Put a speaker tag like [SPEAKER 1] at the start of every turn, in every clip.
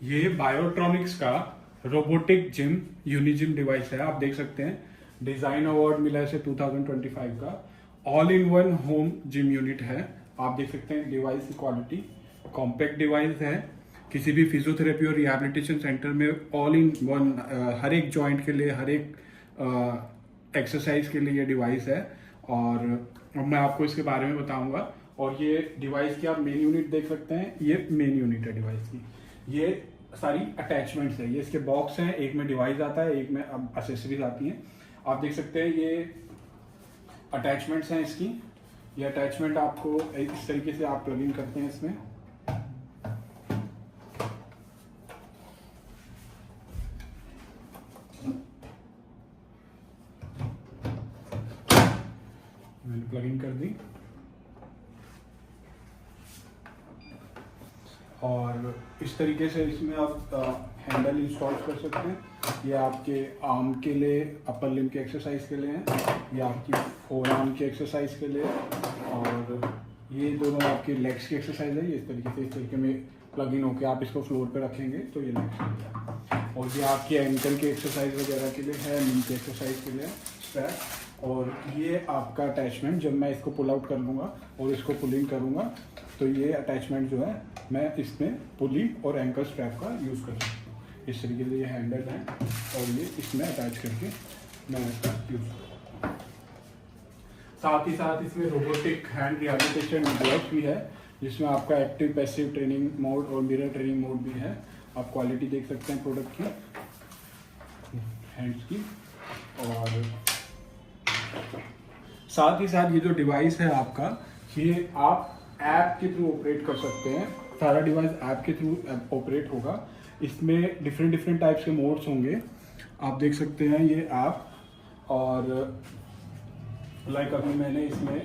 [SPEAKER 1] ये बायोट्रॉनिक्स का robotic gym यूनिजिम device है। आप देख सकते हैं डिजाइन अवार्ड मिला है इसे 2025 का। All in one home gym unit है। आप देख सकते हैं डिवाइस की क्वालिटी, कॉम्पैक्ट डिवाइस है। किसी भी फिजियोथेरेपी और रिहैबिलिटेशन सेंटर में ऑल इन वन हर एक जॉइंट के लिए, हर एक एक्सरसाइज के लिए ये डिवाइस है। और अब मैं आपको इसके बारे में बताऊंगा। और ये डिवाइस की आप मेन यूनिट देख सकते हैं, ये मेन यूनिट है डिवाइस की। ये सारी अटैचमेंट्स है, ये इसके बॉक्स हैं, एक में डिवाइस आता है, एक में अब एसेसरीज आती हैं। आप देख सकते हैं ये अटैचमेंट्स हैं इसकी। ये अटैचमेंट आपको इस तरीके से आप प्लग इन करते हैं इसमें। मैंने प्लग इन कर दी और इस तरीके से इसमें आप हैंडल इंस्टॉल कर सकते हैं। ये आपके आर्म के लिए, अपर लिम्ब के एक्सरसाइज के लिए है, ये आपकी फोर आर्म की एक्सरसाइज के लिए, और ये दोनों आपके लेग्स की एक्सरसाइज है। ये इस तरीके में प्लग इन होकर आप इसको फ्लोर पे रखेंगे तो ये लेग्स के लिए है। और ये आपकी एंकल की एक्सरसाइज वगैरह के लिए है, नी की एक्सरसाइज के लिए स्ट्रैप। और ये आपका अटैचमेंट, जब मैं इसको पुल आउट कर लूँगा और इसको पुल इन करूँगा तो ये अटैचमेंट जो है मैं इसमें पुली और एंकल स्ट्रैप का यूज़ कर सकता हूँ। इस तरीके से ये हैंडल है और ये इसमें अटैच करके मैं इसका यूज़ करूँगा। साथ ही साथ इसमें रोबोटिक हैंड रिहैबिलिटेशन डिवाइस भी है, जिसमें आपका एक्टिव पैसिव ट्रेनिंग मोड और मिरर ट्रेनिंग मोड भी है। आप क्वालिटी देख सकते हैं प्रोडक्ट की, हैंड्स की। और साथ ही साथ ये जो डिवाइस है आपका, ये आप ऐप के थ्रू ऑपरेट कर सकते हैं। सारा डिवाइस ऐप के थ्रू ऑपरेट होगा। इसमें डिफरेंट टाइप्स के मोड्स होंगे, आप देख सकते हैं ये ऐप। और लाइक अभी मैंने इसमें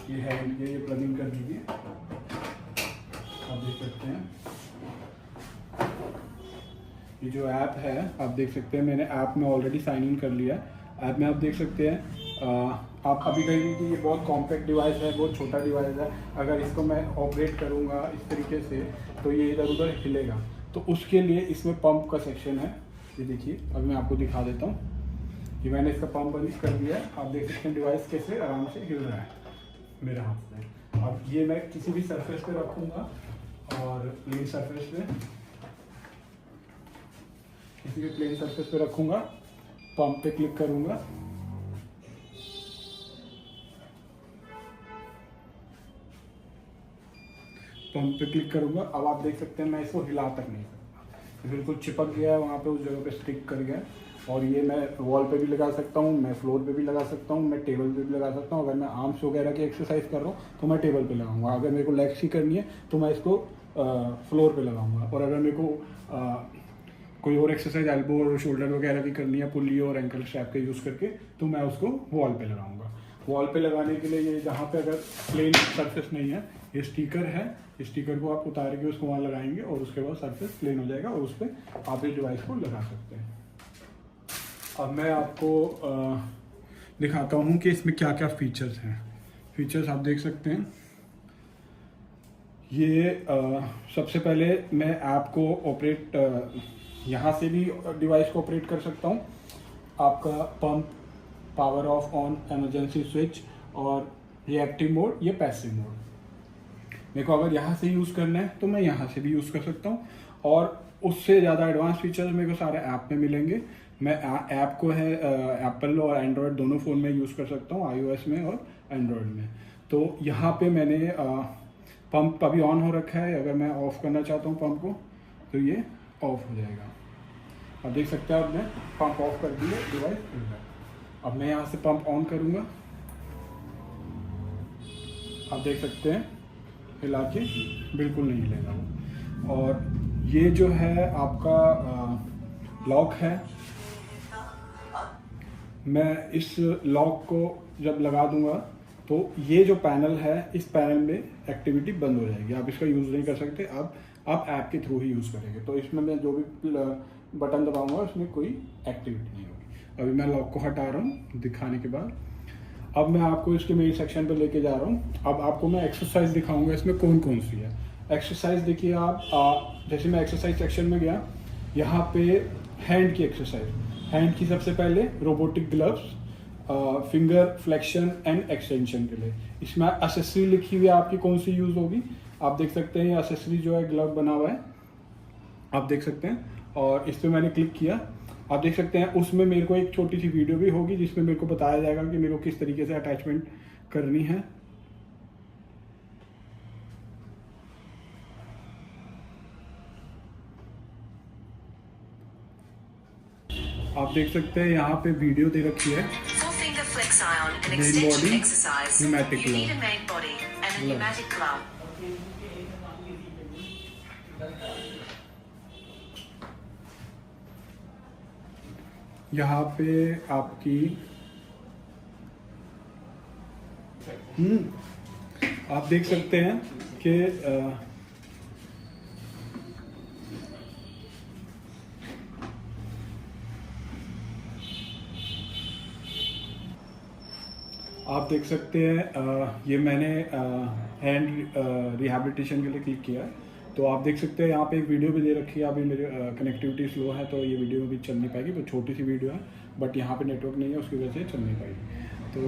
[SPEAKER 1] ये हैंड ये प्लग इन कर दीजिए, आप देख सकते हैं। ये जो ऐप है आप देख सकते हैं, मैंने ऐप में ऑलरेडी साइन इन कर लिया है। ऐप में आप देख सकते हैं आप अभी कहेंगे कि ये बहुत कॉम्पैक्ट डिवाइस है, बहुत छोटा डिवाइस है, अगर इसको मैं ऑपरेट करूँगा इस तरीके से तो ये इधर उधर हिलेगा। तो उसके लिए इसमें पंप का सेक्शन है। ये देखिए, अभी मैं आपको दिखा देता हूँ कि मैंने इसका पंप बंद कर दिया है। आप देख सकते हैं डिवाइस कैसे आराम से हिल रहा है मेरे हाथ में। अब ये मैं किसी भी सरफेस पे रखूँगा और प्लेन सरफेस पे, किसी भी प्लेन सरफेस पे रखूँगा, पंप पे क्लिक करूँगा, पंप पे क्लिक करूंगा। अब आप देख सकते हैं मैं इसको हिला तक नहीं सकता, बिल्कुल चिपक गया है वहाँ पे, उस जगह पे स्टिक कर गया। और ये मैं वॉल पे भी लगा सकता हूँ, मैं फ्लोर पे भी लगा सकता हूँ, मैं टेबल पे भी लगा सकता हूँ। अगर मैं आर्म्स वगैरह की एक्सरसाइज कर रहा हूँ तो मैं टेबल पे लगाऊंगा। अगर मेरे को लेग्स की करनी है तो मैं इसको फ्लोर पे लगाऊंगा। और अगर मेरे को कोई और एक्सरसाइज एल्बो और शोल्डर वगैरह की करनी है पुल्ली और एंकल स्ट्रैप का यूज़ करके, तो मैं उसको वॉल पे लगाऊंगा। वॉल पे लगाने के लिए ये जहाँ पे अगर प्लेन सरफेस नहीं है, ये स्टिकर है, स्टिकर को आप उतार के उसको वहाँ लगाएंगे और उसके बाद सरफेस प्लेन हो जाएगा और उस पर आप इस डिवाइस को लगा सकते हैं। अब मैं आपको दिखाता हूँ कि इसमें क्या क्या फीचर्स हैं। फीचर्स आप देख सकते हैं। ये सबसे पहले मैं ऐप को ऑपरेट यहाँ से भी डिवाइस को ऑपरेट कर सकता हूँ। आपका pump, power of on, emergency switch और रिएक्टिव मोड, ये पैसिव मोड। मेरे को अगर यहाँ से यूज़ करना है तो मैं यहाँ से भी यूज़ कर सकता हूँ। और उससे ज़्यादा एडवांस फीचर्स मेरे को सारे ऐप में मिलेंगे। मैं ऐप को है एप्पल और एंड्रॉयड दोनों फ़ोन में यूज़ कर सकता हूँ, iOS में और एंड्रॉयड में। तो यहाँ पे मैंने पंप अभी ऑन हो रखा है। अगर मैं ऑफ़ करना चाहता हूँ पंप को तो ये ऑफ हो जाएगा। अब देख सकते हैं, अब मैं पंप ऑफ कर दिया, डिवाइस खुल गया। अब मैं यहाँ से पंप ऑन करूँगा, आप देख सकते हैं हिला के बिल्कुल नहीं हिलेगा वो। और ये जो है आपका लॉक है, मैं इस लॉक को जब लगा दूंगा तो ये जो पैनल है, इस पैनल में एक्टिविटी बंद हो जाएगी। आप इसका यूज़ नहीं कर सकते, अब आप ऐप के थ्रू ही यूज़ करेंगे। तो इसमें मैं जो भी बटन दबाऊंगा उसमें कोई एक्टिविटी नहीं होगी। अभी मैं लॉक को हटा रहा हूँ दिखाने के बाद। अब मैं आपको इसके मेन सेक्शन पे लेके जा रहा हूँ। अब आपको मैं एक्सरसाइज दिखाऊंगा इसमें कौन कौन सी है। एक्सरसाइज देखिए आप, जैसे मैं एक्सरसाइज सेक्शन में गया, यहाँ पे हैंड की एक्सरसाइज, हैंड की सबसे पहले robotic gloves, finger flexion and extension के लिए। इसमें एसेसरी लिखी हुई है आपकी कौन सी यूज होगी, आप देख सकते हैं। एसेसरी जो है ग्लव बना हुआ है, आप देख सकते हैं, और इस पर मैंने क्लिक किया, आप देख सकते हैं। उसमें मेरे को एक छोटी सी वीडियो भी होगी जिसमें मेरे को बताया जाएगा कि मेरे को किस तरीके से अटैचमेंट करनी है। आप देख सकते हैं यहाँ पे वीडियो दे रखी है। Main body pneumatic glove. यहाँ पे आपकी आप देख सकते हैं कि आप देख सकते हैं ये मैंने हैंड रिहैबिलिटेशन के लिए क्लिक किया है। तो आप देख सकते हैं यहाँ पे एक वीडियो भी दे रखी है। अभी मेरे कनेक्टिविटी स्लो है तो ये वीडियो भी चल नहीं पाएगी, तो छोटी सी वीडियो है, बट यहाँ पे नेटवर्क नहीं है उसकी वजह से चल नहीं पाएगी। तो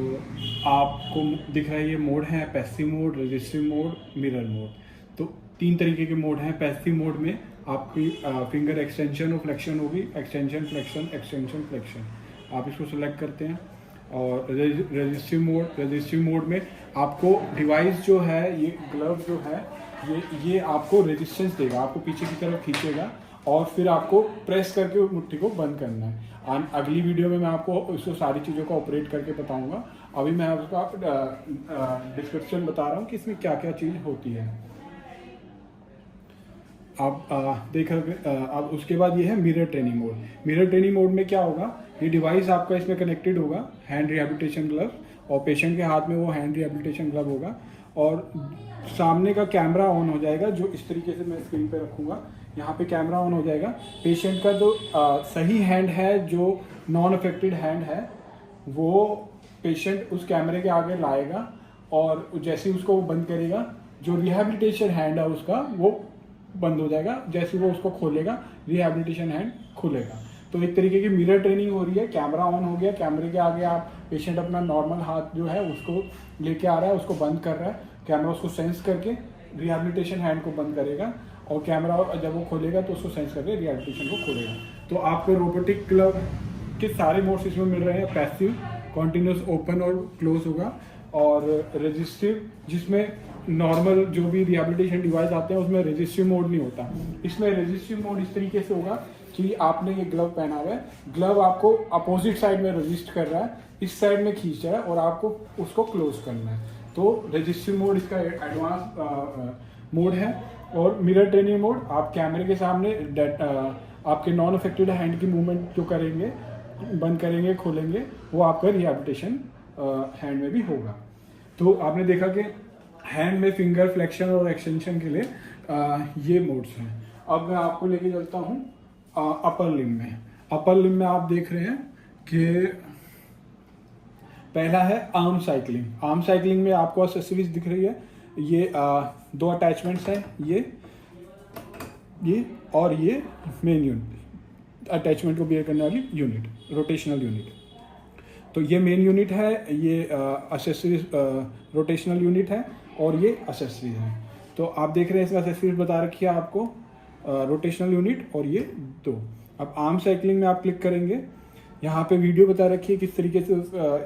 [SPEAKER 1] आपको दिख रहा है ये मोड है, passive mode, resistive mode, mirror mode. तो 3 तरीके के मोड हैं। पैसिव मोड में आपकी फिंगर एक्सटेंशन और फ्लेक्शन होगी, एक्सटेंशन फ्लेक्शन, एक्सटेंशन फ्लेक्शन, आप इसको सिलेक्ट करते हैं। और रजिस्टिव मोड में आपको डिवाइस जो है, ये ग्लव जो है, ये आपको रेजिस्टेंस देगा, आपको पीछे की तरफ खींचेगा और फिर आपको प्रेस करके मुट्ठी को बंद करना है। अगली वीडियो में मैं आपको इसको सारी चीज़ों को ऑपरेट करके बताऊंगा। अभी मैं आपको डिस्क्रिप्शन बता रहा हूँ कि इसमें क्या क्या चीज़ होती है। आप देख अब उसके बाद ये है mirror training mode. Mirror training mode में क्या होगा, ये डिवाइस आपका इसमें कनेक्टेड होगा, हैंड रिहैबिलिटेशन ग्लव, और पेशेंट के हाथ में वो हैंड रिहैबिलिटेशन ग्लव होगा, और सामने का कैमरा ऑन हो जाएगा, जो इस तरीके से मैं स्क्रीन पे रखूँगा। यहाँ पे कैमरा ऑन हो जाएगा। पेशेंट का जो सही हैंड है, जो नॉन अफेक्टेड हैंड है, वो पेशेंट उस कैमरे के आगे लाएगा, और जैसे ही उसको वो बंद करेगा, जो रिहैबिलिटेशन हैंड है उसका वो बंद हो जाएगा। जैसे वो उसको खोलेगा, रिहैबिलिटेशन हैंड खुलेगा। तो एक तरीके की मिरर ट्रेनिंग हो रही है। कैमरा ऑन हो गया, कैमरे के आगे आप पेशेंट अपना नॉर्मल हाथ जो है उसको लेके आ रहा है, उसको बंद कर रहा है, कैमरा उसको सेंस करके रिहैबिलिटेशन हैंड को बंद करेगा, और कैमरा जब वो खोलेगा तो उसको सेंस करके रिहैबिलिटेशन को खोलेगा। तो आपको रोबोटिक ग्लव के सारे मोड्स इसमें मिल रहे हैं। पैसिव, कॉन्टिन्यूस ओपन और क्लोज होगा, और रजिस्टिव जिसमें नॉर्मल जो भी रिहैबिलिटेशन डिवाइस आते हैं उसमें रजिस्टिव मोड नहीं होता। इसमें रजिस्टिव मोड इस तरीके से होगा कि आपने ये ग्लव पहना हुआ है, ग्लव आपको अपोजिट साइड में रजिस्ट कर रहा है, इस साइड में खींच रहा है, और आपको उसको क्लोज करना है। तो रजिस्टिव मोड इसका एडवांस मोड है। और मिरर ट्रेनिंग मोड, आप कैमरे के सामने आपके नॉन अफेक्टेड हैंड की मूवमेंट जो करेंगे, बंद करेंगे, खोलेंगे, वो आपका रिहैबिलिटेशन हैंड में भी होगा। तो आपने देखा कि हैंड में फिंगर फ्लेक्शन और एक्सटेंशन के लिए ये मोड्स हैं। अब मैं आपको लेके चलता हूँ अपर लिम्ब में। अपर लिम्ब में आप देख रहे हैं कि पहला है आर्म साइकिलिंग। आर्म साइकिलिंग में आपको एक्सेसरीज दिख रही है। ये 2 अटैचमेंट्स हैं, ये और ये मेन यूनिट, अटैचमेंट को बियर करने वाली यूनिट, रोटेशनल यूनिट। तो ये मेन यूनिट है, ये एक्सेसरीज रोटेशनल यूनिट है, और ये एक्सेसरीज है। तो आप देख रहे हैं इसमें एक्सेसरीज बता रखी है आपको, रोटेशनल यूनिट और ये 2। अब आर्म साइकिलिंग में आप क्लिक करेंगे, यहाँ पे वीडियो बता रखी है किस तरीके से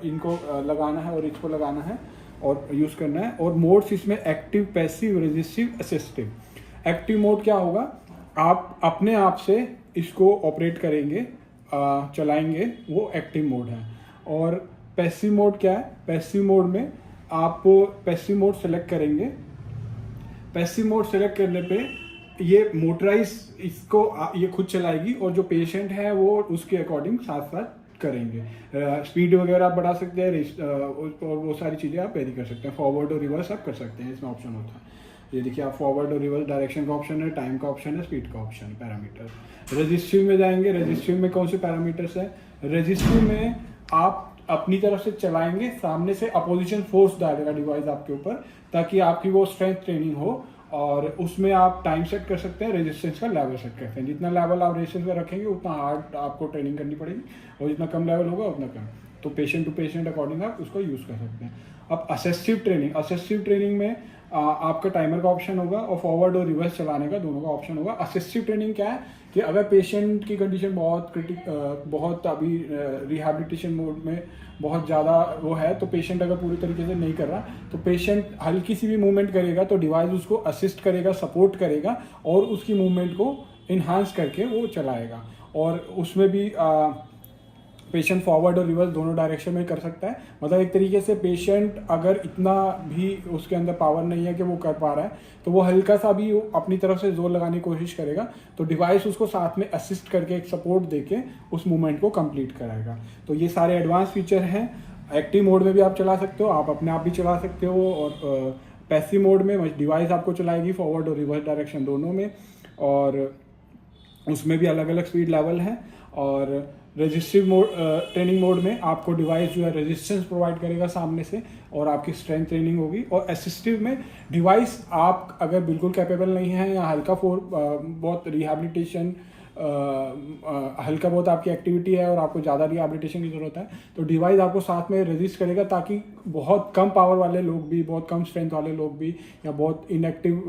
[SPEAKER 1] इनको लगाना है और इसको लगाना है और यूज़ करना है। और मोड्स इसमें active, passive, resistive, assistive. Active mode क्या होगा, आप अपने आप से इसको ऑपरेट करेंगे, चलाएंगे, वो एक्टिव मोड है। और पैसिव मोड क्या है, पैसिव मोड में आप पैसिव मोड सेलेक्ट करेंगे। पैसिव मोड सेलेक्ट करने पे ये मोटराइज इसको ये खुद चलाएगी, और जो पेशेंट है वो उसके अकॉर्डिंग साथ साथ करेंगे। स्पीड वगैरह आप बढ़ा सकते हैं, और वो सारी चीज़ें आप वेरी कर सकते हैं। फॉरवर्ड और रिवर्स आप कर सकते हैं, इसमें ऑप्शन होता है। ये देखिए, आप फॉरवर्ड और रिवर्स डायरेक्शन का ऑप्शन है, टाइम का ऑप्शन है, स्पीड का ऑप्शन है, पैरामीटर। रजिस्टिव में जाएंगे, रजिस्टिव में कौन से पैरामीटर्स है, रजिस्टिव में आप अपनी तरफ से चलाएंगे, सामने से अपोजिशन फोर्स डालेगा डिवाइस आपके ऊपर, ताकि आपकी वो स्ट्रेंथ ट्रेनिंग हो। और उसमें आप टाइम सेट कर सकते हैं, रेजिस्टेंस का लेवल सेट कर सकते हैं। जितना लेवल आप रेजिस्टेंस का रखेंगे उतना हार्ड आपको ट्रेनिंग करनी पड़ेगी, और जितना कम लेवल होगा उतना कम। तो पेशेंट टू पेशेंट अकॉर्डिंग आप उसको यूज़ कर सकते हैं। अब असिस्टिव ट्रेनिंग में आपका टाइमर का ऑप्शन होगा और फॉरवर्ड और रिवर्स चलाने का दोनों का ऑप्शन होगा। असिस्टिव ट्रेनिंग क्या है कि अगर पेशेंट की कंडीशन बहुत अभी रिहैबिलिटेशन मोड में बहुत ज़्यादा वो है, तो पेशेंट अगर पूरी तरीके से नहीं कर रहा, तो पेशेंट हल्की सी भी मूवमेंट करेगा तो डिवाइस उसको असिस्ट करेगा, सपोर्ट करेगा और उसकी मूवमेंट को इन्हांस करके वो चलाएगा। और उसमें भी पेशेंट फॉरवर्ड और रिवर्स दोनों डायरेक्शन में कर सकता है। मतलब एक तरीके से पेशेंट अगर इतना भी उसके अंदर पावर नहीं है कि वो कर पा रहा है, तो वो हल्का सा भी अपनी तरफ से जोर लगाने की कोशिश करेगा, तो डिवाइस उसको साथ में असिस्ट करके एक सपोर्ट देके उस मूवमेंट को कंप्लीट कराएगा। तो ये सारे एडवांस फीचर हैं। एक्टिव मोड में भी आप चला सकते हो, आप अपने आप भी चला सकते हो, और पैसिव मोड में डिवाइस आपको चलाएगी फॉरवर्ड और रिवर्स डायरेक्शन दोनों में, और उसमें भी अलग अलग स्पीड लेवल है। और रेजिस्टिव मोड ट्रेनिंग मोड में आपको डिवाइस जो है रेजिस्टेंस प्रोवाइड करेगा सामने से, और आपकी स्ट्रेंथ ट्रेनिंग होगी। और असिस्टिव में डिवाइस आप अगर बिल्कुल कैपेबल नहीं है या बहुत रिहैबिलिटेशन हल्का बहुत आपकी एक्टिविटी है और आपको ज़्यादा रिहैबिलिटेशन की ज़रूरत है, तो डिवाइस आपको साथ में रेजिस्ट करेगा, ताकि बहुत कम पावर वाले लोग भी, बहुत कम स्ट्रेंथ वाले लोग भी, या बहुत इनएक्टिव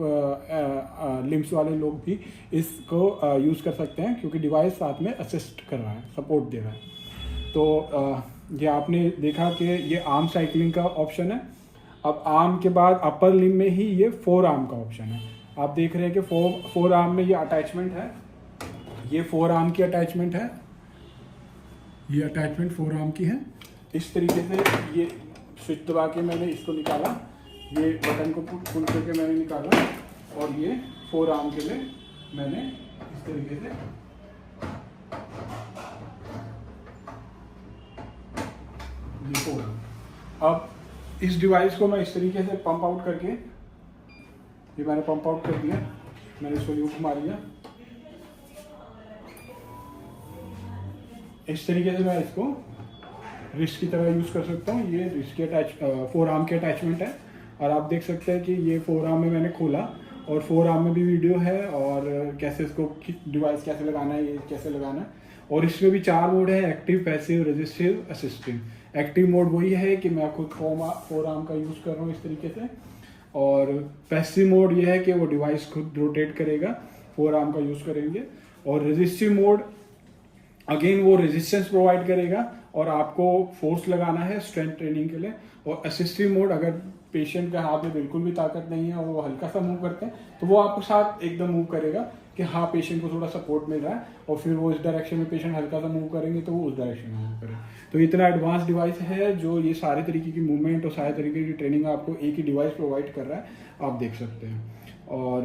[SPEAKER 1] लिम्स वाले लोग भी इसको यूज़ कर सकते हैं, क्योंकि डिवाइस साथ में असिस्ट कर रहा है, सपोर्ट दे रहा है। तो ये आपने देखा कि ये आर्म साइकिलिंग का ऑप्शन है। अब आर्म के बाद अपर लिम में ही ये फोर आर्म का ऑप्शन है। आप देख रहे हैं कि फोर आर्म में ये अटैचमेंट है, ये फोर आर्म की अटैचमेंट है, ये अटैचमेंट फोर आर्म की है। इस तरीके से ये स्विच दबा के मैंने इसको निकाला, ये बटन को पुल करके मैंने निकाला, और ये फोर आर्म के लिए मैंने इस तरीके से ये फोर आर्म। अब इस डिवाइस को मैं इस तरीके से पंप आउट करके, ये मैंने पंप आउट कर दिया, मैंने इसको यूं घुमा लिया। इस तरीके से मैं इसको रिस्ट की तरह यूज़ कर सकता हूँ। ये रिस्ट की फोर आर्म की अटैचमेंट है, और आप देख सकते हैं कि ये फोर आर्म में मैंने खोला, और फोर आर्म में भी वीडियो है, और कैसे इसको डिवाइस कैसे लगाना है, ये कैसे लगाना है। और इसमें भी 4 मोड है: active, passive, resistive, assistive. Active mode वही है कि मैं खुद फोर आर्म का यूज़ कर रहा हूँ इस तरीके से, और पैसिव मोड ये है कि वो डिवाइस खुद रोटेट करेगा, फोर आर्म का यूज़ करेंगे। और रेजिस्टिव मोड अगेन वो रेजिस्टेंस प्रोवाइड करेगा, और आपको फोर्स लगाना है स्ट्रेंथ ट्रेनिंग के लिए। और असिस्टिव मोड, अगर पेशेंट के हाथ में बिल्कुल भी ताकत नहीं है और वो हल्का सा मूव करते हैं, तो वो आपको साथ एकदम मूव करेगा कि हाँ पेशेंट को थोड़ा सपोर्ट मिल रहा है, और फिर वो इस डायरेक्शन में पेशेंट हल्का सा मूव करेंगे तो वो उस डायरेक्शन में मूव करें। तो इतना एडवांस डिवाइस है जो ये सारे तरीके की मूवमेंट और सारे तरीके की ट्रेनिंग आपको एक ही डिवाइस प्रोवाइड कर रहा है, आप देख सकते हैं। और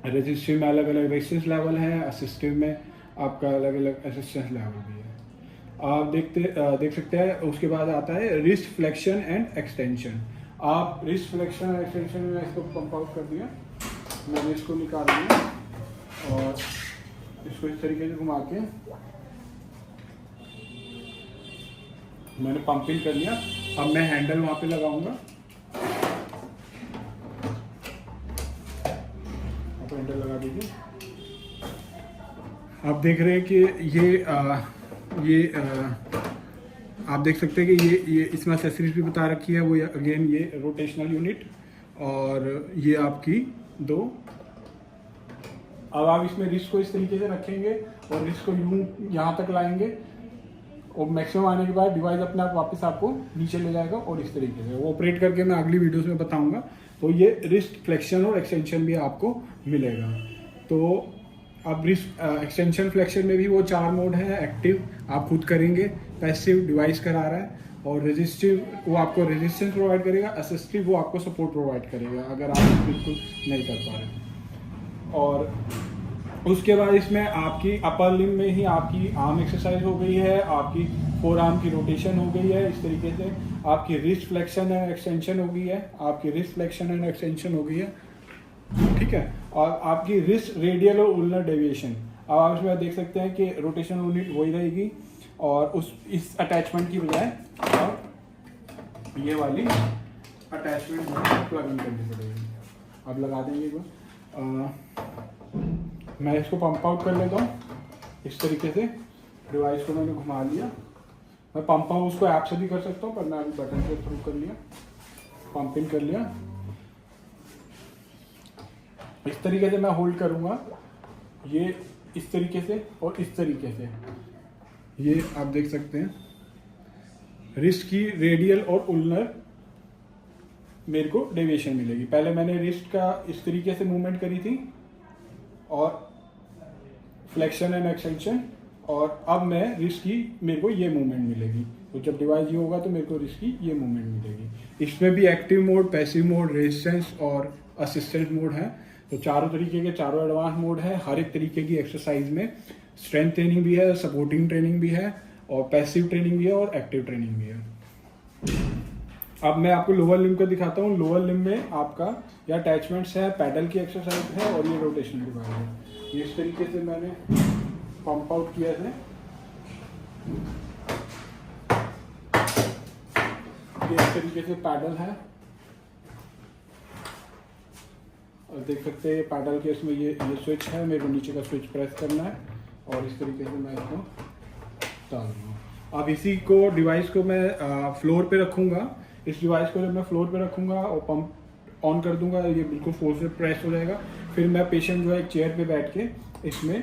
[SPEAKER 1] रेजिस्टिव में अलग अलग रेजिस्टेंस लेवल है, असिस्टिव में आपका अलग अलग असिस्टेंस लेवल भी है, आप देख सकते हैं। उसके बाद आता है रिस्ट फ्लेक्शन एंड एक्सटेंशन। आप रिस्ट फ्लेक्शन एंड एक्सटेंशन में इसको पंप आउट कर दिया, मैंने इसको निकाल दिया, और इसको इस तरीके से घुमा के मैंने पंपिंग कर लिया। अब मैं हैंडल वहाँ पे लगाऊंगा, आप हैंडल लगा दीजिए। आप देख रहे हैं कि ये आप देख सकते हैं कि ये इसमें एक्सेसरीज भी बता रखी है। वो अगेन ये रोटेशनल यूनिट, और ये आपकी दो। अब आप इसमें रिस्ट को इस तरीके से रखेंगे और रिस्ट को यूं यहाँ तक लाएंगे, और मैक्सिमम आने के बाद डिवाइस अपने आप वापस आपको नीचे ले जाएगा, और इस तरीके से वो ऑपरेट करके मैं अगली वीडियोस में बताऊंगा। तो ये रिस्ट फ्लेक्शन और एक्सटेंशन भी आपको मिलेगा। तो अब रिस्ट एक्सटेंशन फ्लेक्शन में भी वो 4 मोड है: एक्टिव आप खुद करेंगे, पैसिव डिवाइस करा रहा है, और रेजिस्टिव वो आपको रेजिस्टेंस प्रोवाइड करेगा, असिस्टिव वो आपको सपोर्ट प्रोवाइड करेगा अगर आप बिल्कुल नहीं कर पा रहे। और उसके बाद इसमें आपकी अपर लिम में ही आपकी आर्म एक्सरसाइज हो गई है, आपकी फोर आर्म की रोटेशन हो गई है, इस तरीके से आपकी रिस्ट फ्लेक्शन एंड एक्सटेंशन हो गई है, आपकी रिस्ट फ्लेक्शन एंड एक्सटेंशन हो गई है, ठीक है। और आपकी रिस्ट रेडियल और उलनर डेविएशन, अब आप इसमें देख सकते हैं कि रोटेशनल यूनिट वही रहेगी, और इस अटैचमेंट की बजाय अब ये वाली अटैचमेंट प्लग इन करनी पड़ेगी। अब लगा देंगे एक बार। मैं इसको पंप आउट कर लेता हूँ इस तरीके से। डिवाइस को मैंने घुमा लिया। मैं पंप आउट उसको ऐप से भी कर सकता हूँ, पर मैं अभी बटन के थ्रू कर लिया, पंप इन कर लिया। इस तरीके से मैं होल्ड करूँगा, ये इस तरीके से और इस तरीके से। ये आप देख सकते हैं रिस्ट की रेडियल और उल्नर मेरे को डेविएशन मिलेगी। पहले मैंने रिस्ट का इस तरीके से मूवमेंट करी थी और फ्लेक्शन एंड एक्सटेंशन, और अब मैं रिस्ट की मेरे को ये मूवमेंट मिलेगी। तो जब डिवाइस ये होगा तो मेरे को रिस्ट की ये मूवमेंट मिलेगी। इसमें भी active mode, passive mode, resistance और असिस्टेंट मोड है। तो चारों तरीके के चारों एडवांस मोड है। हर एक तरीके की एक्सरसाइज में स्ट्रेंथ ट्रेनिंग भी है, सपोर्टिंग ट्रेनिंग भी है, और पैसिव ट्रेनिंग भी है, और एक्टिव ट्रेनिंग भी है। अब मैं आपको लोअर लिम्ब का दिखाता हूँ। लोअर लिम्ब में आपका ये अटैचमेंट्स है, पैडल की एक्सरसाइज है, और ये रोटेशनल डिवाइस है। ये इस तरीके से मैंने पंप आउट किया है। ये इस तरीके से पैडल है, और देख सकते हैं पैडल के इसमें ये स्विच है। मेरे को नीचे का स्विच प्रेस करना है और इस तरीके से मैं इसको डाल दूँगा। अब इसी को डिवाइस को मैं फ्लोर पे रखूँगा। इस डिवाइस को जब मैं फ्लोर पे रखूँगा और पंप ऑन कर दूंगा, ये बिल्कुल फोर्स से प्रेस हो जाएगा। फिर मैं पेशेंट जो है एक चेयर पे बैठ के इसमें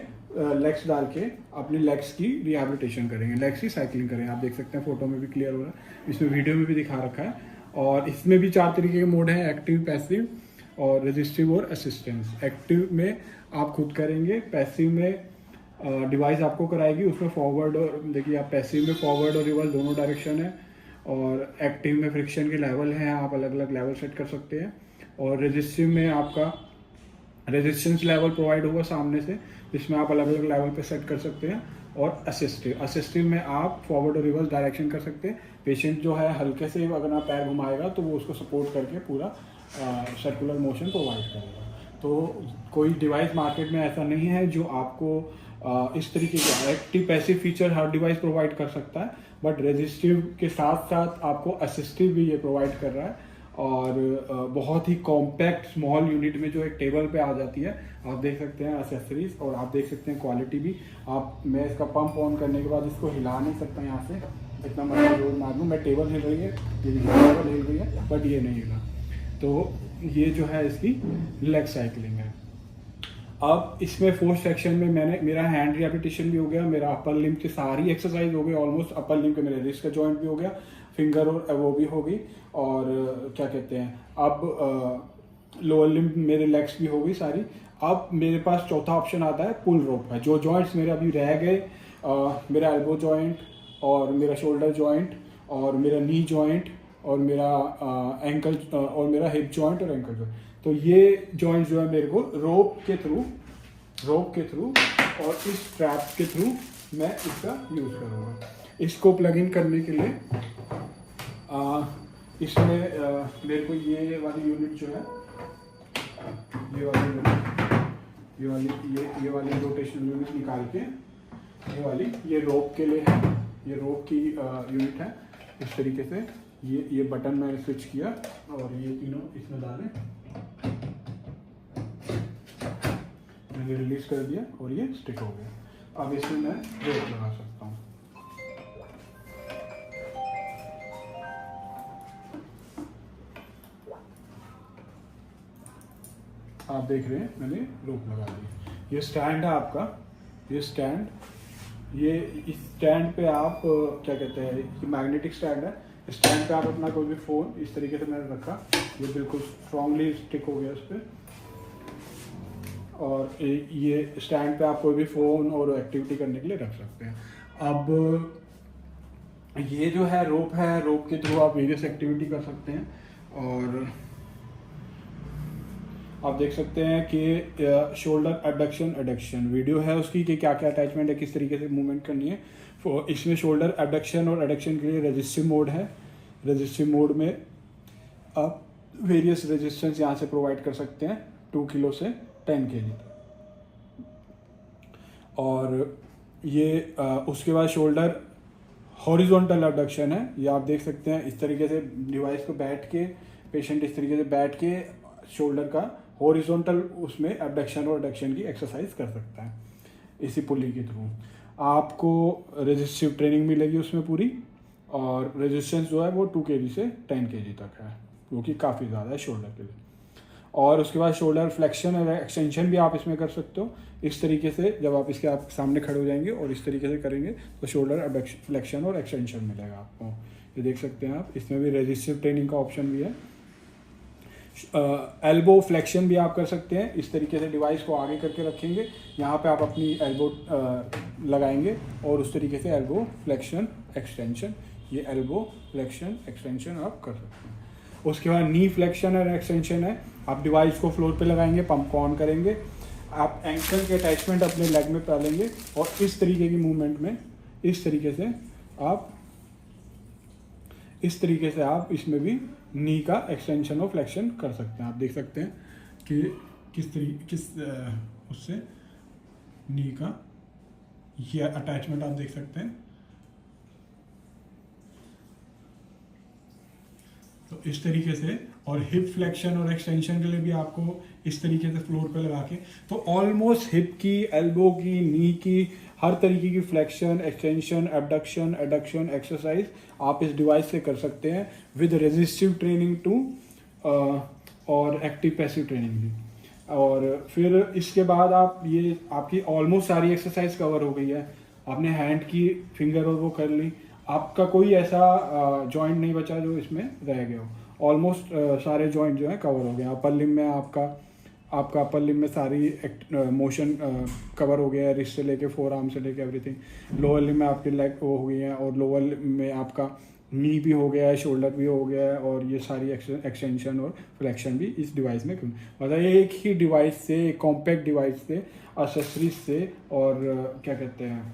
[SPEAKER 1] लेग्स डाल के अपने लेग्स की रिहैबिलिटेशन करेंगे, लेग्स की साइकिलिंग करेंगे। आप देख सकते हैं फोटो में भी क्लियर हो रहा है, इसमें वीडियो में भी दिखा रखा है। और इसमें भी 4 तरीके के मोड हैं, एक्टिव, पैसिव और रेजिस्टिव और असिस्टेंस। एक्टिव में आप खुद करेंगे, पैसिव में डिवाइस आपको कराएगी। उसमें फॉरवर्ड और देखिए आप पैसिव में फॉरवर्ड और रिवर्स दोनों डायरेक्शन है, और एक्टिव में फ्रिक्शन के लेवल हैं, आप अलग अलग लेवल सेट कर सकते हैं। और रेजिस्टिव में आपका रेजिस्टेंस लेवल प्रोवाइड होगा सामने से, जिसमें आप अलग अलग लेवल पे सेट कर सकते हैं। और असिस्टिव में आप फॉरवर्ड और रिवर्स डायरेक्शन कर सकते हैं। पेशेंट जो है हल्के से अगर आप पैर घुमाएगा तो वो उसको सपोर्ट करके पूरा सर्कुलर मोशन प्रोवाइड करेगा। तो कोई डिवाइस मार्केट में ऐसा नहीं है जो आपको इस तरीके के एक्टिव पैसिव फीचर हर डिवाइस प्रोवाइड कर सकता है, बट रेजिस्टिव के साथ साथ आपको असिस्टिव भी ये प्रोवाइड कर रहा है। और बहुत ही कॉम्पैक्ट स्मॉल यूनिट में जो एक टेबल पे आ जाती है। आप देख सकते हैं एसेसरीज, और आप देख सकते हैं क्वालिटी भी। मैं इसका पंप ऑन करने के बाद इसको हिला नहीं सकता यहाँ से, जितना मर्जी जोर मार लूँ। मैं टेबल हिल रही है, टेबल हिल रही है, बट ये नहीं हिला। तो ये जो है इसकी लेग साइकिलिंग है। अब इसमें फोर्थ सेक्शन में मेरा हैंड रिहैबिलिटेशन भी हो गया, मेरा अपर लिम्ब की सारी एक्सरसाइज हो गई ऑलमोस्ट। अपर लिम्ब के मेरे रिस्ट का जॉइंट भी हो गया, फिंगर और वो भी हो गई, और क्या कहते हैं अब लोअर लिम्ब मेरे लेग्स भी हो गई सारी। अब मेरे पास चौथा ऑप्शन आता है पुल रोप का। जो जॉइंट्स मेरे अभी रह गए, मेरा एल्बो जॉइंट और मेरा शोल्डर जॉइंट और मेरा नी जॉइंट और मेरा एंकल और मेरा हिप जॉइंट और एंकल जॉइंट, तो ये जॉइंट्स जो है मेरे को रोप के थ्रू और इस स्ट्रैप के थ्रू मैं इसका यूज़ करूँगा। इसको प्लग इन करने के लिए इसमें मेरे को ये वाली यूनिट जो है, ये वाली रोटेशनल यूनिट निकाल के ये रोप के लिए है, ये रोप की यूनिट है। इस तरीके से ये बटन मैंने स्विच किया और ये तीनों इसमें डाले, मैंने रिलीज कर दिया और ये स्टिक हो गया। अब इसमें मैं रोप लगा सकता हूँ। आप देख रहे हैं मैंने रोप लगा दी। ये स्टैंड है आपका, ये स्टैंड, ये इस स्टैंड पे आप क्या कहते हैं, ये मैग्नेटिक स्टैंड है। स्टैंड पे आप अपना कोई भी फ़ोन इस तरीके से मैंने रखा, ये बिल्कुल स्ट्रांगली स्टिक हो गया इस पर। और ये स्टैंड पे आप कोई भी फ़ोन और एक्टिविटी करने के लिए रख सकते हैं। अब ये जो है रोप के थ्रू आप वेरियस एक्टिविटी कर सकते हैं। और आप देख सकते हैं कि शोल्डर एबडक्शन एडक्शन वीडियो है उसकी, कि क्या क्या अटैचमेंट है, किस तरीके से मूवमेंट करनी है। इसमें शोल्डर एबडक्शन और एडक्शन के लिए रेजिस्टिव मोड है। रेजिस्टिव मोड में आप वेरियस रेजिस्टेंस यहाँ से प्रोवाइड कर सकते हैं, 2 किलो से 10 kg। और ये उसके बाद शोल्डर हॉरिजॉन्टल एबडक्शन है, ये आप देख सकते हैं। इस तरीके से डिवाइस को बैठ के पेशेंट इस तरीके से बैठ के शोल्डर का हॉरिजॉन्टल उसमें एबडक्शन और एडक्शन की एक्सरसाइज कर सकता है इसी पुली के थ्रू। आपको रेजिस्टिव ट्रेनिंग मिलेगी उसमें पूरी, और रेजिस्टेंस जो है वो 2 kg से 10 kg तक है, जो कि काफ़ी ज़्यादा है शोल्डर के लिए। और उसके बाद शोल्डर फ्लेक्शन और एक्सटेंशन भी आप इसमें कर सकते हो। इस तरीके से जब आप इसके आप सामने खड़े हो जाएंगे और इस तरीके से करेंगे तो शोल्डर फ्लेक्शन और एक्सटेंशन मिलेगा आपको। ये देख सकते हैं आप, इसमें भी रेजिस्टिव ट्रेनिंग का ऑप्शन भी है। एल्बो फ्लेक्शन भी आप कर सकते हैं। इस तरीके से डिवाइस को आगे करके रखेंगे, यहाँ पे आप अपनी एल्बो लगाएंगे और उस तरीके से एल्बो फ्लेक्शन एक्सटेंशन, ये एल्बो फ्लेक्शन एक्सटेंशन आप कर सकते हैं। उसके बाद नी फ्लेक्शन और एक्सटेंशन है, आप डिवाइस को फ्लोर पे लगाएंगे, पंप को ऑन करेंगे, आप एंकल के अटैचमेंट अपने लेग में डालेंगे और इस तरीके की मूवमेंट में इस तरीके से आप इसमें भी नी का एक्सटेंशन और फ्लेक्शन कर सकते हैं। आप देख सकते हैं कि उससे नी का ये अटैचमेंट आप देख सकते हैं। तो इस तरीके से, और हिप फ्लेक्शन और एक्सटेंशन के लिए भी आपको इस तरीके से फ्लोर पे लगा के, तो ऑलमोस्ट हिप की, एल्बो की, नी की, हर तरीके की flexion, extension, abduction, adduction exercise आप इस डिवाइस से कर सकते हैं विद रेजिस्टिव ट्रेनिंग टू और एक्टिव पैसिव ट्रेनिंग भी। और फिर इसके बाद आप ये आपकी ऑलमोस्ट सारी एक्सरसाइज कवर हो गई है। आपने हैंड की फिंगर और वो कर ली, आपका कोई ऐसा जॉइंट नहीं बचा जो इसमें रह गया हो। ऑलमोस्ट सारे जॉइंट जो है कवर हो गए। अपर लिम में आपका अपर लिम में सारी मोशन कवर हो गया है, रिस्ट से लेके फोर आर्म से लेके एवरीथिंग। लोअर लिम में आपकी लेग वो हो गई है, और लोअर लिम में आपका नी भी हो गया है, शोल्डर भी हो गया है, और ये सारी एक्सटेंशन और फ्लेक्शन भी इस डिवाइस में मतलब एक ही डिवाइस से, एक कॉम्पैक्ट डिवाइस से, एक्सेसरीज से, और क्या कहते हैं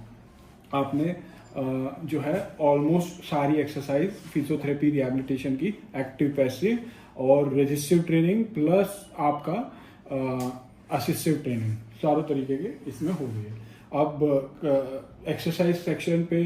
[SPEAKER 1] आपने जो है ऑलमोस्ट सारी एक्सरसाइज फिजियोथेरेपी रिहैबिलिटेशन की, एक्टिव पैसिव और रेजिस्टिव ट्रेनिंग प्लस आपका असिस्टिव ट्रेनिंग, चारों तरीके के इसमें हो गई है। अब एक्सरसाइज सेक्शन पे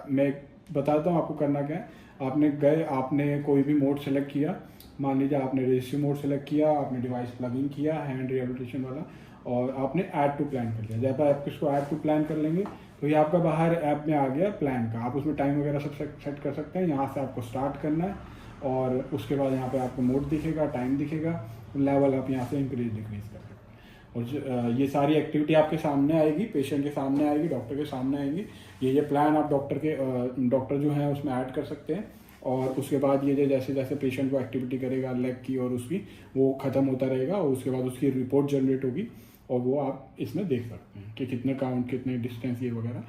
[SPEAKER 1] मैं बताता हूँ आपको करना क्या है। आपने कोई भी मोड सेलेक्ट किया, मान लीजिए आपने रेजिस्टिव मोड सेलेक्ट किया, आपने डिवाइस प्लगिंग किया हैंड रिहैबिलिटेशन वाला, और आपने ऐड टू प्लान कर लिया। जब आप इसको ऐड टू प्लान कर लेंगे तो ये आपका बाहर ऐप में आ गया प्लान का। आप उसमें टाइम वगैरह सब सेट कर सकते हैं। यहाँ से आपको स्टार्ट करना है, और उसके बाद यहाँ पे आपको मोड दिखेगा, टाइम दिखेगा, लेवल आप यहाँ से इंक्रीज डिक्रीज कर सकते हैं। और ये सारी एक्टिविटी आपके सामने आएगी, पेशेंट के सामने आएगी, डॉक्टर के सामने आएगी। ये प्लान आप डॉक्टर जो है उसमें ऐड कर सकते हैं। और उसके बाद ये जैसे जैसे पेशेंट को एक्टिविटी करेगा लेग की और उसकी, वो ख़त्म होता रहेगा, और उसके बाद उसकी रिपोर्ट जनरेट होगी, और वो आप इसमें देख सकते हैं कि कितने काउंट, कितने डिस्टेंस, ये वगैरह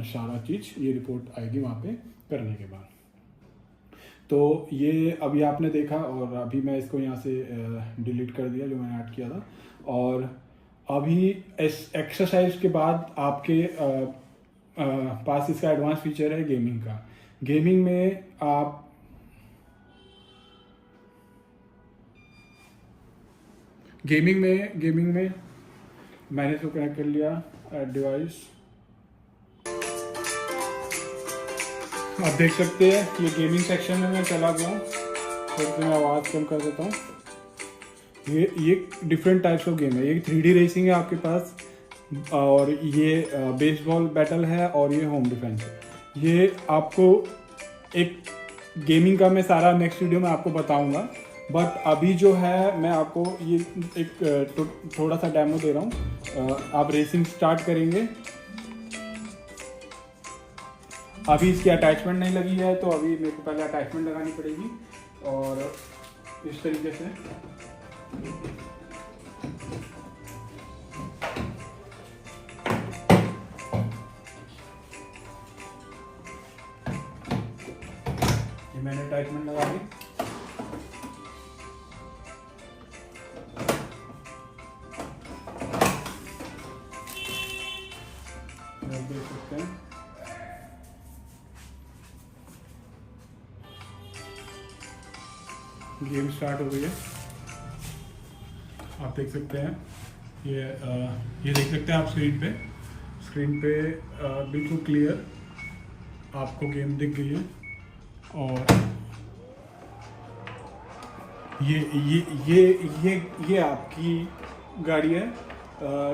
[SPEAKER 1] सारा चीज़ ये रिपोर्ट आएगी वहाँ पे करने के बाद। तो ये अभी आपने देखा, और अभी मैं इसको यहाँ से डिलीट कर दिया जो मैंने ऐड किया था। और अभी इस एक्सरसाइज के बाद आपके पास इसका एडवांस फीचर है गेमिंग का। गेमिंग में गेमिंग में मैंने इसको कनेक्ट कर लिया डिवाइस। आप देख सकते हैं कि ये गेमिंग सेक्शन में मैं चला गया हूँ, तो मैं आवाज़ कम कर देता हूँ। ये डिफरेंट टाइप्स ऑफ गेम है। ये 3D रेसिंग है आपके पास, और ये बेसबॉल बैटल है, और ये होम डिफेंस है। ये आपको एक गेमिंग का मैं सारा नेक्स्ट वीडियो में आपको बताऊंगा, बट अभी जो है मैं आपको ये एक थोड़ा सा डेमो दे रहा हूँ। आप रेसिंग स्टार्ट करेंगे। अभी इसकी अटैचमेंट नहीं लगी है, तो अभी मेरे को पहले अटैचमेंट लगानी पड़ेगी, और इस तरीके से ये मैंने अटैचमेंट लगा दी। देख सकते हैं गेम स्टार्ट हो गई है। आप देख सकते हैं ये देख सकते हैं आप स्क्रीन पे बिल्कुल क्लियर आपको गेम दिख गई है। और ये आपकी गाड़ी है,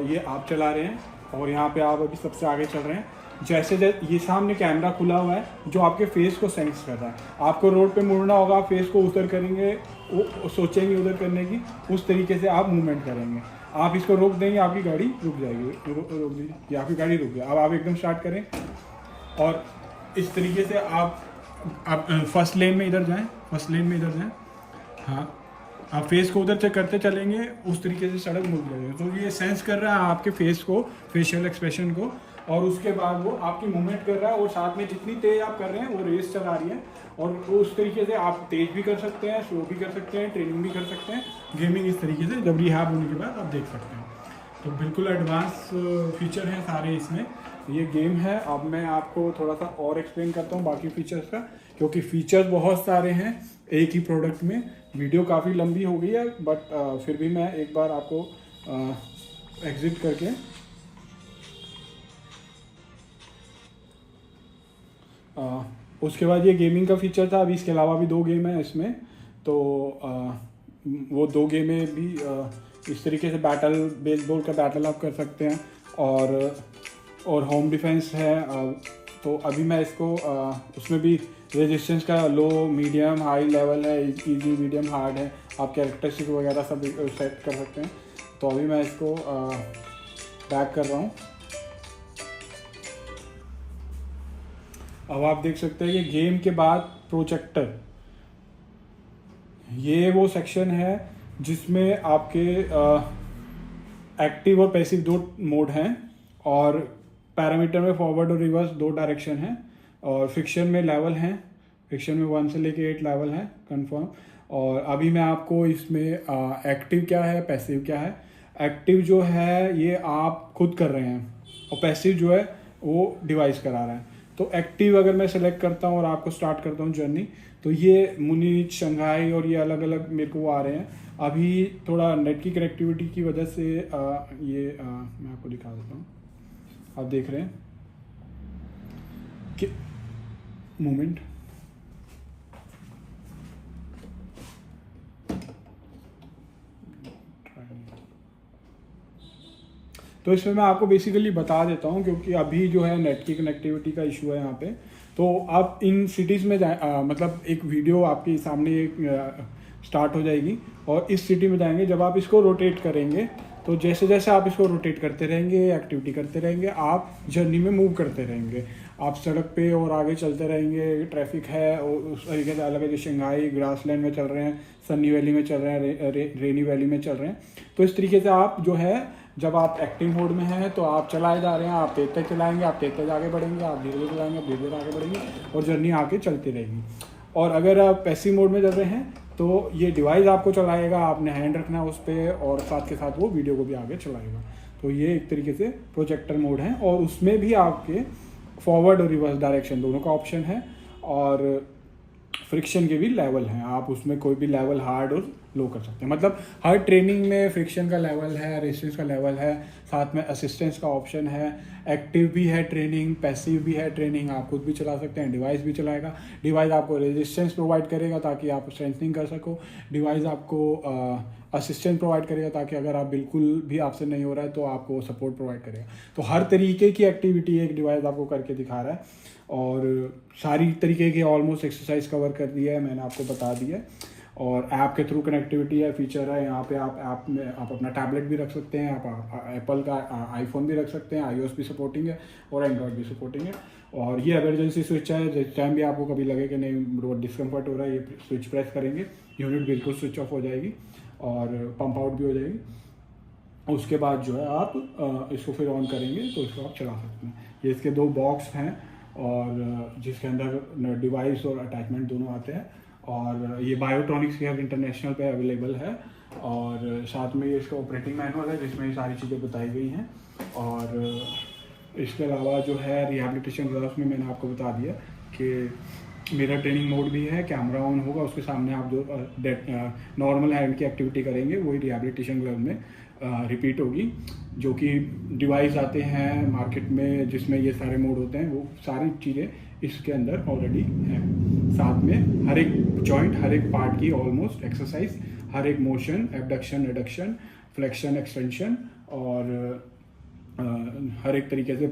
[SPEAKER 1] ये आप चला रहे हैं और यहाँ पे आप अभी सबसे आगे चल रहे हैं। जैसे ये सामने कैमरा खुला हुआ है जो आपके फेस को सेंस कर रहा है। आपको रोड पे मुड़ना होगा, आप फेस को उधर करेंगे, वो सोचेंगे उधर करने की, उस तरीके से आप मूवमेंट करेंगे। आप इसको रोक देंगे, आपकी गाड़ी रुक जाएगी। रोक दीजिए, आपकी गाड़ी रुक गई। अब आप एकदम स्टार्ट करें और इस तरीके से आप फर्स्ट लेन में इधर जाएं, फर्स्ट लेन में इधर जाएं। हाँ, आप फेस को उधर चेक करते चलेंगे, उस तरीके से सड़क मुड़ जाएगी। तो ये सेंस कर रहा है आपके फेस को, फेशियल एक्सप्रेशन को, और उसके बाद वो आपकी मूवमेंट कर रहा है। और साथ में जितनी तेज़ आप कर रहे हैं वो रेस चला रही है। और उस तरीके से आप तेज़ भी कर सकते हैं, स्लो भी कर सकते हैं, ट्रेनिंग भी कर सकते हैं। गेमिंग इस तरीके से जब रिहैब होने के बाद आप देख सकते हैं। तो बिल्कुल एडवांस फीचर हैं सारे इसमें। ये गेम है। अब मैं आपको थोड़ा सा और एक्सप्लेन करता हूँ बाकी फीचर्स का, क्योंकि फीचर्स बहुत सारे हैं एक ही प्रोडक्ट में। वीडियो काफ़ी लंबी हो गई है, बट फिर भी मैं एक बार आपको एग्जिट करके उसके बाद ये गेमिंग का फीचर था। अभी इसके अलावा भी 2 गेम हैं इसमें। तो वो 2 गेमें भी इस तरीके से बेसबॉल का बैटल आप कर सकते हैं। और होम डिफेंस है। तो अभी मैं इसको उसमें भी रेजिस्टेंस का लो, मीडियम, हाई लेवल है, इजी, मीडियम, हार्ड है। आप कैरेक्टरिस्टिक वगैरह सब सेट कर सकते हैं। तो अभी मैं इसको बैक कर रहा हूँ। अब आप देख सकते हैं कि गेम के बाद प्रोजेक्टर, ये वो सेक्शन है जिसमें आपके एक्टिव और पैसिव 2 मोड हैं। और पैरामीटर में फॉरवर्ड और रिवर्स 2 डायरेक्शन हैं। और फिक्शन में लेवल हैं, फिक्शन में 1 से लेके 8 लेवल हैं कंफर्म। और अभी मैं आपको इसमें एक्टिव क्या है, पैसिव क्या है। एक्टिव जो है ये आप खुद कर रहे हैं, और पैसिव जो है वो डिवाइस करा रहा है। तो एक्टिव अगर मैं सेलेक्ट करता हूँ और आपको स्टार्ट करता हूँ जर्नी, तो ये मुनीच, शंघाई और ये अलग अलग मेरे को आ रहे हैं। अभी थोड़ा नेट की कनेक्टिविटी की वजह से मैं आपको दिखा देता हूँ। आप देख रहे हैं कि मूवमेंट, तो इसमें मैं आपको बेसिकली बता देता हूँ, क्योंकि अभी जो है नेट की कनेक्टिविटी का इशू है यहाँ पे। तो आप इन सिटीज़ में मतलब एक वीडियो आपके सामने स्टार्ट हो जाएगी और इस सिटी में जाएंगे। जब आप इसको रोटेट करेंगे, तो जैसे जैसे आप इसको रोटेट करते रहेंगे, एक्टिविटी करते रहेंगे, आप जर्नी में मूव करते रहेंगे। आप सड़क पे और आगे चलते रहेंगे। ट्रैफिक है और उस तरीके से अलग अलग, शंघाई ग्रासलैंड में चल रहे हैं, सनी वैली में चल रहे हैं, रेनी वैली में चल रहे हैं। तो इस तरीके से आप जो है, जब आप एक्टिव मोड में हैं तो आप चलाए जा रहे हैं, आप तेज तेज चलाएंगे, आप तेज तेज आगे बढ़ेंगे, आप धीरे धीरे चलाएंगे, आप धीरे धीरे आगे बढ़ेंगे, और जर्नी आगे चलती रहेगी। और अगर आप पैसिव मोड में चल रहे हैं तो ये डिवाइस आपको चलाएगा, आपने हैंड रखना है उस पर, और साथ के साथ वो वीडियो को भी आगे चलाएगा। तो ये एक तरीके से प्रोजेक्टर मोड है। और उसमें भी आपके फॉरवर्ड और रिवर्स डायरेक्शन दोनों का ऑप्शन है। और फ्रिक्शन के भी लेवल हैं, आप उसमें कोई भी लेवल हार्ड और लो कर सकते हैं। मतलब हर ट्रेनिंग में फ्रिक्शन का लेवल है, रेजिस्टेंस का लेवल है, साथ में असिस्टेंस का ऑप्शन है। एक्टिव भी है ट्रेनिंग, पैसिव भी है ट्रेनिंग, आप खुद भी चला सकते हैं, डिवाइस भी चलाएगा। डिवाइस आपको रेजिस्टेंस प्रोवाइड करेगा ताकि आप स्ट्रेंथनिंग कर सको। डिवाइस आपको असिस्टेंस प्रोवाइड करेगा ताकि अगर आप बिल्कुल भी आपसे नहीं हो रहा है तो आपको सपोर्ट प्रोवाइड करेगा। तो हर तरीके की एक्टिविटी एक डिवाइस आपको करके दिखा रहा है। और सारी तरीके की ऑलमोस्ट एक्सरसाइज कवर कर दिया है, मैंने आपको बता दिया है। और ऐप के थ्रू कनेक्टिविटी है, फीचर है। यहाँ पे आप ऐप में आप अपना टैबलेट भी रख सकते हैं, आप एप्पल का आईफोन भी रख सकते हैं, iOS भी सपोर्टिंग है और एंड्रॉयड भी सपोर्टिंग है। और ये इमरजेंसी स्विच है, जिस टाइम भी आपको कभी लगे कि नहीं डिस्कम्फर्ट हो रहा है, ये स्विच प्रेस करेंगे, यूनिट बिल्कुल स्विच ऑफ हो जाएगी और पंप आउट भी हो जाएगी। उसके बाद जो है आप इसको फिर ऑन करेंगे तो इसको आप चला सकते हैं। ये इसके 2 बॉक्स हैं और जिसके अंदर डिवाइस और अटैचमेंट दोनों आते हैं। और ये बायोट्रॉनिक्स के इंटरनेशनल पे अवेलेबल है। और साथ में ये इसका ऑपरेटिंग मैनुअल है जिसमें ये सारी चीज़ें बताई गई हैं। और इसके अलावा जो है रिहैबिलिटेशन ग्राफ्स में मैंने आपको बता दिया कि मिरर ट्रेनिंग मोड भी है, कैमरा ऑन होगा, उसके सामने आप जो नॉर्मल हैंड की एक्टिविटी करेंगे वही रिहैबिलिटेशन ग्लव में रिपीट होगी। जो कि डिवाइस आते हैं मार्केट में जिसमें ये सारे मोड होते हैं, वो सारी चीज़ें इसके अंदर ऑलरेडी हैं। साथ में हर एक जॉइंट, हर एक पार्ट की ऑलमोस्ट एक्सरसाइज, हर एक motion, abduction, adduction, flexion, extension और हर एक तरीके से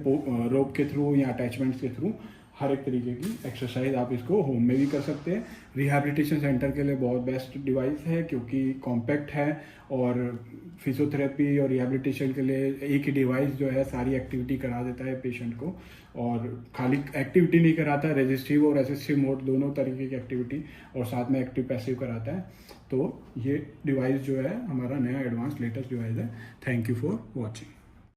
[SPEAKER 1] रोप के थ्रू या अटैचमेंट्स के थ्रू हर एक तरीके की एक्सरसाइज आप इसको होम में भी कर सकते हैं। रिहैबिलिटेशन सेंटर के लिए बहुत बेस्ट डिवाइस है क्योंकि कॉम्पैक्ट है और फिजियोथेरेपी और रिहैबिलिटेशन के लिए एक ही डिवाइस जो है सारी एक्टिविटी करा देता है पेशेंट को। और खाली एक्टिविटी नहीं कराता है, रेजिस्टिव और असिस्टिव मोड दोनों तरीके की एक्टिविटी और साथ में एक्टिव पैसिव कराता है। तो ये डिवाइस जो है हमारा नया एडवांस लेटेस्ट डिवाइस है। Thank you for watching.